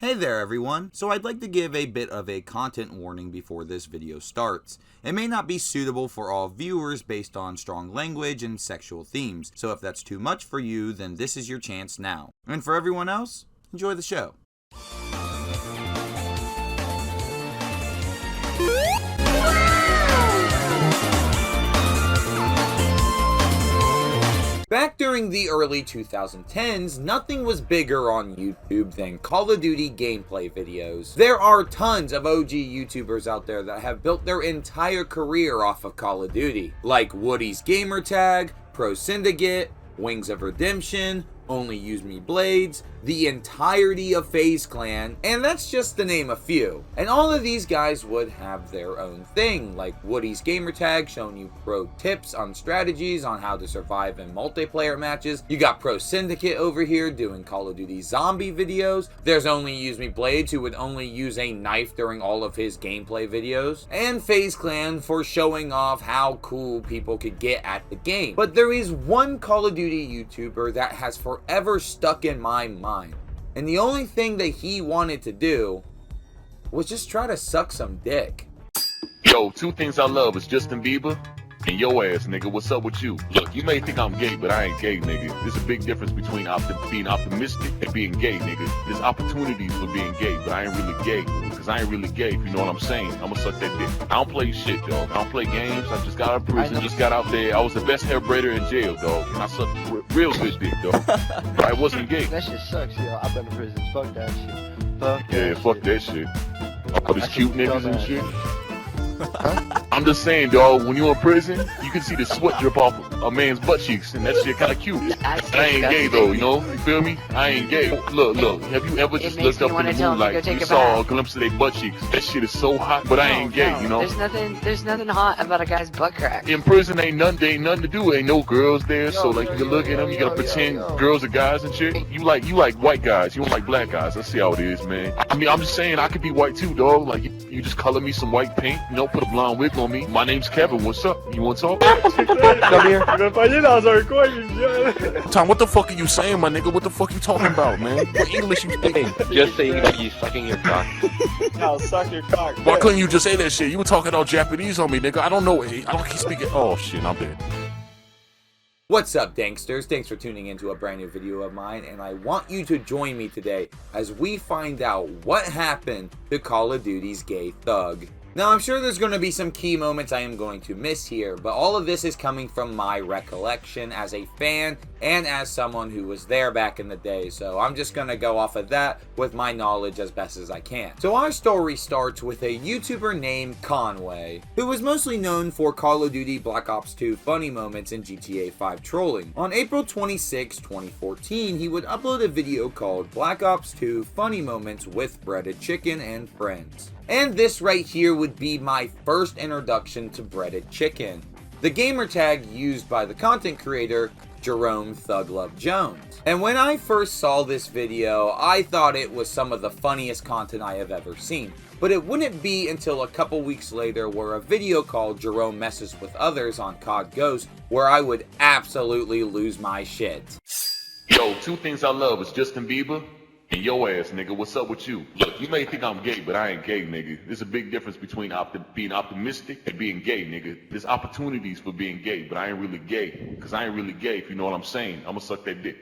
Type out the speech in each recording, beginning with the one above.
Hey there everyone, so I'd like to give a bit of a content warning before this video starts. It may not be suitable for all viewers based on strong language and sexual themes, so if that's too much for you, then this is your chance now. And for everyone else, enjoy the show. Back during the early 2010s, nothing was bigger on YouTube than Call of Duty gameplay videos. There are tons of OG YouTubers out there that have built their entire career off of Call of Duty, like Woody's Gamertag, Pro Syndicate, Wings of Redemption, Only Use Me Blades, the entirety of FaZe Clan, and that's just to name a few. And all of these guys would have their own thing, like Woody's Gamertag showing you pro tips on strategies on how to survive in multiplayer matches. You got Pro Syndicate over here doing Call of Duty zombie videos. There's Only Use Me Blades who would only use a knife during all of his gameplay videos. And FaZe Clan for showing off how cool people could get at the game. But there is one Call of Duty YouTuber that has forever stuck in my mind. And the only thing that he wanted to do was just try to suck some dick. Yo, two things I love is Justin Bieber and your ass, nigga. What's up with you? Look, you may think I'm gay, but I ain't gay, nigga. There's a big difference between being optimistic and being gay, nigga. There's opportunities for being gay, but I ain't really gay. Because I ain't really gay, if you know what I'm saying. I'ma suck that dick. I don't play shit, dog. I don't play games. I just got out of prison, just got out there. I was the best hair braider in jail, dog. And I sucked real good dick, dog. But I wasn't gay. That shit sucks, yo. I've been to prison. Fuck that shit. Fuck that shit. Fuck that shit. All these cute niggas and shit. I'm just saying, dog, when you're in prison, you can see the sweat drip off a man's butt cheeks, and that shit kind of cute. I ain't gay, though, you know? You feel me? I ain't gay. Look, have you ever just looked up in the moonlight and you saw a glimpse of their butt cheeks? That shit is so hot, but I ain't gay, you know? There's nothing hot about a guy's butt crack. In prison, ain't nothing to do. Ain't no girls there, so like you look at them, you gotta pretend girls are guys and shit. You like white guys, you don't like black guys. Let's see how it is, man. I mean, I'm just saying, I could be white too, dog. Like, you just color me some white paint, you know, put a blonde wig on me. My name's Kevin. What's up? You want to talk? Come here. Tom, what the fuck are you saying, my nigga? What the fuck you talking about, man? What English you speaking? Just saying that you sucking your cock. I'll suck your cock. Why couldn't you just say that shit? You were talking all Japanese on me, nigga. I don't know. I don't keep speaking. Oh shit, I'm dead. What's up, Danksters? Thanks for tuning into a brand new video of mine, and I want you to join me today as we find out what happened to Call of Duty's gay thug. Now, I'm sure there's going to be some key moments I am going to miss here, but all of this is coming from my recollection as a fan and as someone who was there back in the day, so I'm just going to go off of that with my knowledge as best as I can. So our story starts with a YouTuber named Conway, who was mostly known for Call of Duty Black Ops 2 funny moments and GTA 5 trolling. On April 26, 2014, he would upload a video called Black Ops 2 Funny Moments with Breaded Chicken and Friends. And this right here would be my first introduction to breaded chicken, the gamer tag used by the content creator Jerome Thug Love Jones. And when I first saw this video, I thought it was some of the funniest content I have ever seen. But it wouldn't be until a couple weeks later where a video called Jerome Messes with Others on COD Ghost where I would absolutely lose my shit. Yo, two things I love is Justin Bieber and your ass, nigga. What's up with you? Look, you may think I'm gay, but I ain't gay, nigga. There's a big difference between being optimistic and being gay, nigga. There's opportunities for being gay, but I ain't really gay. Because I ain't really gay, if you know what I'm saying. I'ma suck that dick.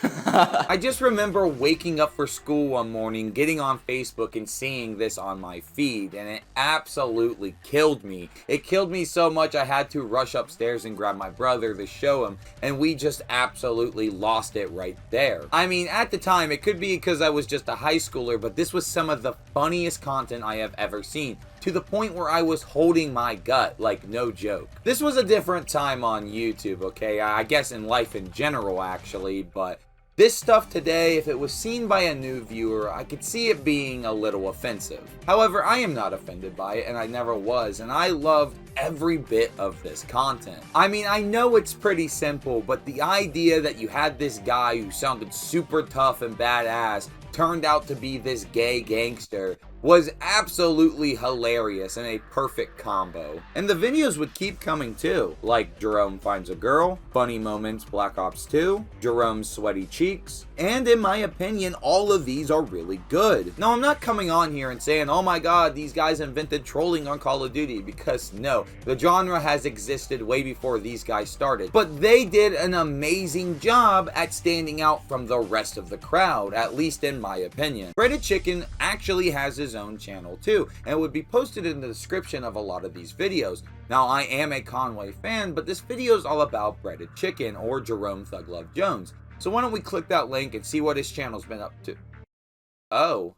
I just remember waking up for school one morning, getting on Facebook and seeing this on my feed, and it absolutely killed me. It killed me so much I had to rush upstairs and grab my brother to show him, and we just absolutely lost it right there. I mean, at the time, it could be because I was just a high schooler, but this was some of the funniest content I have ever seen, to the point where I was holding my gut, like no joke. This was a different time on YouTube, okay? I guess in life in general, actually, but this stuff today, if it was seen by a new viewer, I could see it being a little offensive. However, I am not offended by it, and I never was, and I loved every bit of this content. I mean, I know it's pretty simple, but the idea that you had this guy who sounded super tough and badass turned out to be this gay gangster was absolutely hilarious and a perfect combo. And the videos would keep coming too, like Jerome Finds a Girl, Funny Moments Black Ops 2, Jerome's Sweaty Cheeks, and in my opinion, all of these are really good. Now, I'm not coming on here and saying, oh my god, these guys invented trolling on Call of Duty, because no, the genre has existed way before these guys started. But they did an amazing job at standing out from the rest of the crowd, at least in my opinion. Breaded Chicken actually has his own channel too, and it would be posted in the description of a lot of these videos. Now, I am a Conway fan, but this video is all about Breaded Chicken, or Jerome Thug Love Jones. So why don't we click that link and see what his channel's been up to. Oh.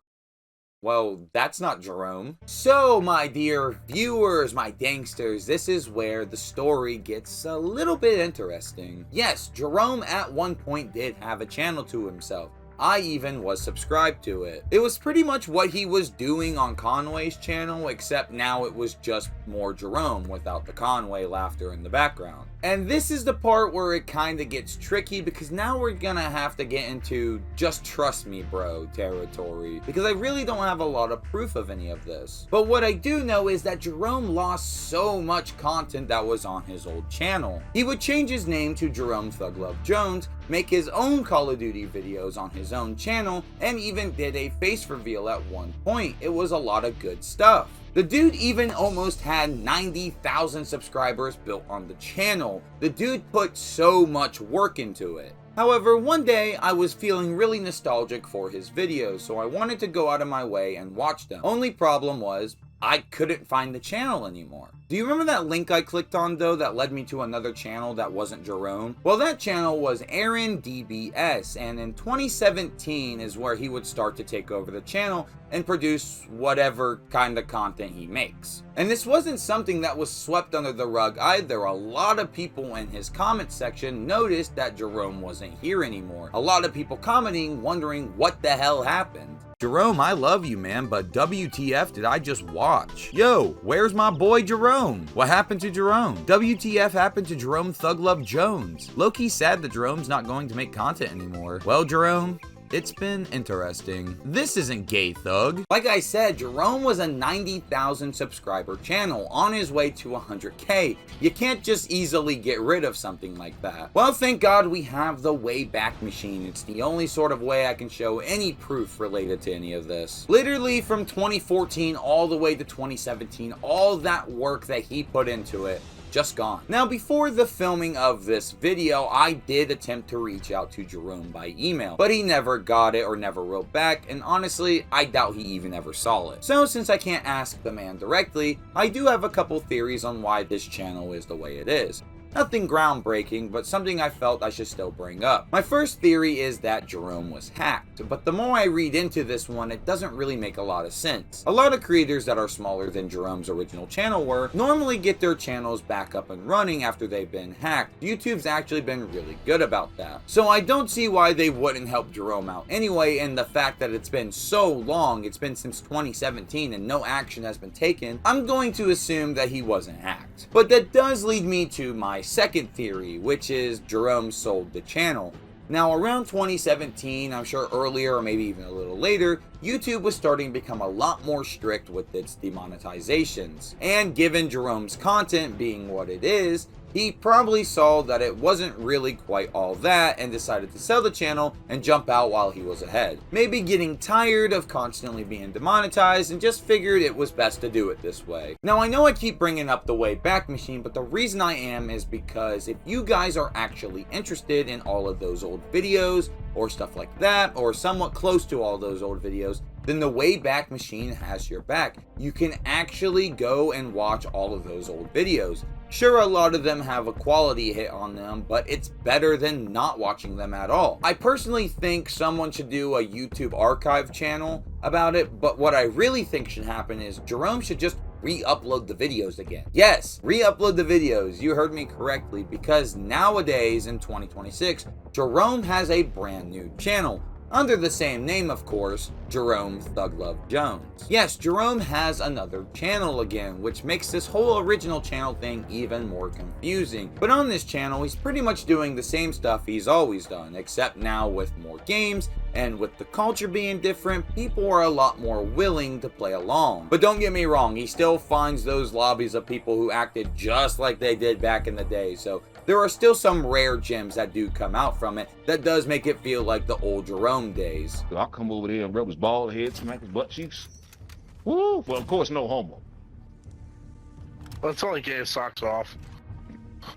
Well, that's not Jerome. So, my dear viewers, my Danksters, this is where the story gets a little bit interesting. Yes, Jerome at one point did have a channel to himself. I even was subscribed to it. It was pretty much what he was doing on Conway's channel, except now it was just more Jerome without the Conway laughter in the background. And this is the part where it kind of gets tricky, because now we're gonna have to get into just trust me bro territory, because I really don't have a lot of proof of any of this. But what I do know is that Jerome lost so much content that was on his old channel. He would change his name to Jerome Thug Love Jones, make his own Call of Duty videos on his own channel, and even did a face reveal at one point. It was a lot of good stuff. The dude even almost had 90,000 subscribers built on the channel. The dude put so much work into it. However, one day I was feeling really nostalgic for his videos, so I wanted to go out of my way and watch them. Only problem was, I couldn't find the channel anymore. Do you remember that link I clicked on though that led me to another channel that wasn't Jerome? Well, that channel was Aaron DBS, and in 2017 is where he would start to take over the channel and produce whatever kind of content he makes. And this wasn't something that was swept under the rug either. A lot of people in his comment section noticed that Jerome wasn't here anymore. A lot of people commenting, wondering what the hell happened. Jerome, I love you, man, but WTF did I just watch? Yo, where's my boy Jerome? What happened to Jerome? WTF happened to Jerome Thug Love Jones? Low-key sad that Jerome's not going to make content anymore. Well, Jerome, it's been interesting. This isn't gay, thug. Like I said, Jerome was a 90,000 subscriber channel on his way to 100K. You can't just easily get rid of something like that. Well, thank God we have the Wayback Machine. It's the only sort of way I can show any proof related to any of this. Literally from 2014 all the way to 2017, all that work that he put into it, just gone. Now, before the filming of this video, I did attempt to reach out to Jerome by email, but he never got it or never wrote back, and honestly, I doubt he even ever saw it. So since I can't ask the man directly, I do have a couple theories on why this channel is the way it is. Nothing groundbreaking, but something I felt I should still bring up. My first theory is that Jerome was hacked, but the more I read into this one, it doesn't really make a lot of sense. A lot of creators that are smaller than Jerome's original channel were normally get their channels back up and running after they've been hacked. YouTube's actually been really good about that. So I don't see why they wouldn't help Jerome out anyway, and the fact that it's been so long, it's been since 2017 and no action has been taken, I'm going to assume that he wasn't hacked. But that does lead me to my second theory, which is Jerome sold the channel. Now, around 2017, I'm sure earlier or maybe even a little later, YouTube was starting to become a lot more strict with its demonetizations. And given Jerome's content being what it is, he probably saw that it wasn't really quite all that and decided to sell the channel and jump out while he was ahead. Maybe getting tired of constantly being demonetized and just figured it was best to do it this way. Now, I know I keep bringing up the Wayback Machine, but the reason I am is because if you guys are actually interested in all of those old videos or stuff like that, or somewhat close to all those old videos, then the Wayback Machine has your back. You can actually go and watch all of those old videos. Sure, a lot of them have a quality hit on them, but it's better than not watching them at all. I personally think someone should do a YouTube archive channel about it, but what I really think should happen is Jerome should just re-upload the videos again. Yes, re-upload the videos. You heard me correctly, because nowadays in 2026, Jerome has a brand new channel. under the same name, of course, Jerome Thug Love Jones. Yes, Jerome has another channel again, which makes this whole original channel thing even more confusing. But on this channel, he's pretty much doing the same stuff he's always done, except now with more games, and with the culture being different, people are a lot more willing to play along. But don't get me wrong, he still finds those lobbies of people who acted just like they did back in the day, so there are still some rare gems that do come out from it that does make it feel like the old Jerome days. I'll come over there and rub his bald head, smack his butt cheeks. Woo! Well, of course, no homo. Well, it's only gay if socks off.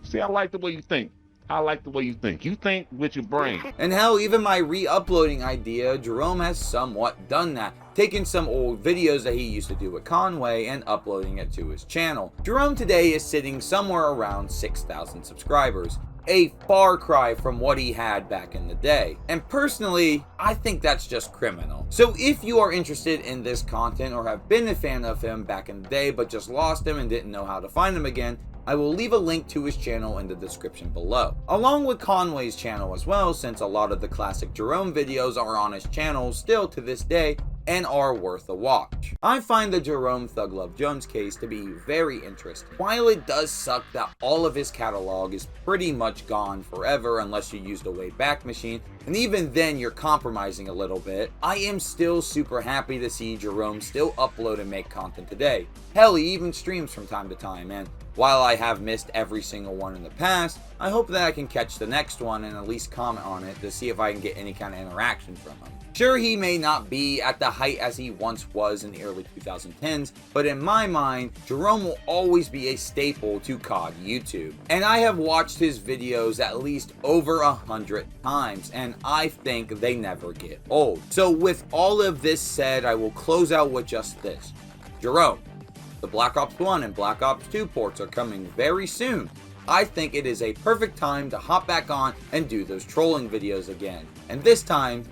See, I like the way you think. I like the way you think. You think with your brain. And hell, even my re-uploading idea, Jerome has somewhat done that, taking some old videos that he used to do with Conway and uploading it to his channel. Jerome today is sitting somewhere around 6,000 subscribers, a far cry from what he had back in the day. And personally, I think that's just criminal. So if you are interested in this content or have been a fan of him back in the day but just lost him and didn't know how to find him again, I will leave a link to his channel in the description below, along with Conway's channel as well, since a lot of the classic Jerome videos are on his channel still to this day and are worth a watch. I find the Jerome Thug Love Jones case to be very interesting. While it does suck that all of his catalog is pretty much gone forever unless you use the Wayback Machine, and even then you're compromising a little bit, I am still super happy to see Jerome still upload and make content today. Hell, he even streams from time to time, and while I have missed every single one in the past, I hope that I can catch the next one and at least comment on it to see if I can get any kind of interaction from him. Sure, he may not be at the height as he once was in the early 2010s, but in my mind, Jerome will always be a staple to COD YouTube. And I have watched his videos at least over 100 times, and I think they never get old. So with all of this said, I will close out with just this. Jerome, the Black Ops 1 and Black Ops 2 ports are coming very soon. I think it is a perfect time to hop back on and do those trolling videos again. And this time,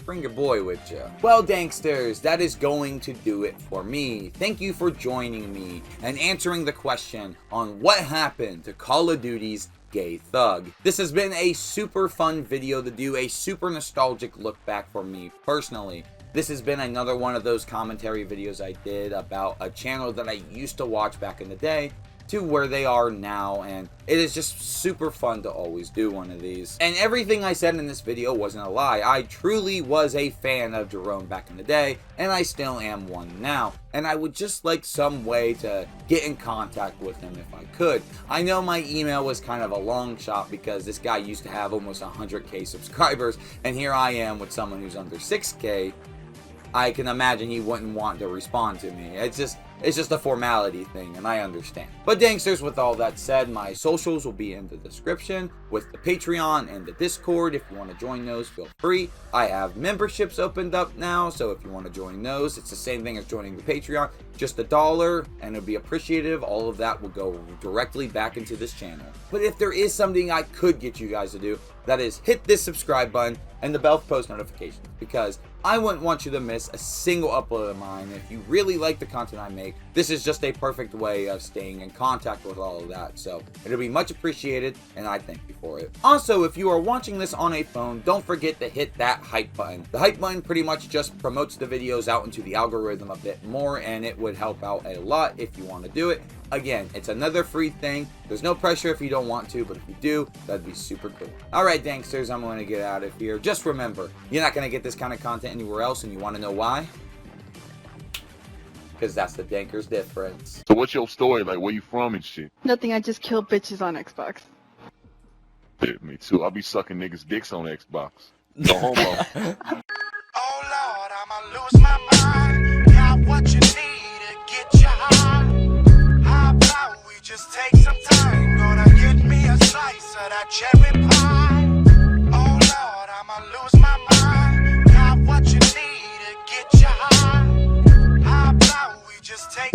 bring your boy with you. Well, Danksters, that is going to do it for me. Thank you for joining me and answering the question on what happened to Call of Duty's Gay Thug. This has been a super fun video to do, a super nostalgic look back for me personally. This has been another one of those commentary videos I did about a channel that I used to watch back in the day to where they are now, and it is just super fun to always do one of these. And everything I said in this video wasn't a lie. I truly was a fan of Jerome back in the day, and I still am one now. And I would just like some way to get in contact with him if I could. I know my email was kind of a long shot because this guy used to have almost 100k subscribers, and here I am with someone who's under 6k. I can imagine he wouldn't want to respond to me. It's just a formality thing, and I understand. But Danksters, with all that said, my socials will be in the description with the Patreon and the Discord. If you want to join those, feel free. I have memberships opened up now, so if you want to join those, it's the same thing as joining the Patreon. Just $1, and it'll be appreciative. All of that will go directly back into this channel. But if there is something I could get you guys to do, that is hit this subscribe button and the bell for post notifications, because I wouldn't want you to miss a single upload of mine. If you really like the content I make, this is just a perfect way of staying in contact with all of that, so it'll be much appreciated, and I thank you for it. Also, if you are watching this on a phone, don't forget to hit that hype button. The hype button pretty much just promotes the videos out into the algorithm a bit more, and it would help out a lot if you want to do it. Again, it's another free thing. There's no pressure if you don't want to, but if you do, that'd be super cool. Alright, Danksters, I'm going to get out of here. Just remember, you're not going to get this kind of content anywhere else, and you want to know why? Because that's the Dankers difference. So what's your story? Like, where you from and shit? Nothing, I just kill bitches on Xbox. Yeah, me too. I'll be sucking niggas' dicks on Xbox. No homo. Oh Lord, I'ma lose my mind. Got what you need to get you high. How about we just take some time? Gonna get me a slice of that cherry pie. Oh Lord, I'ma lose my mind. Got what you need to get you high. How about we just take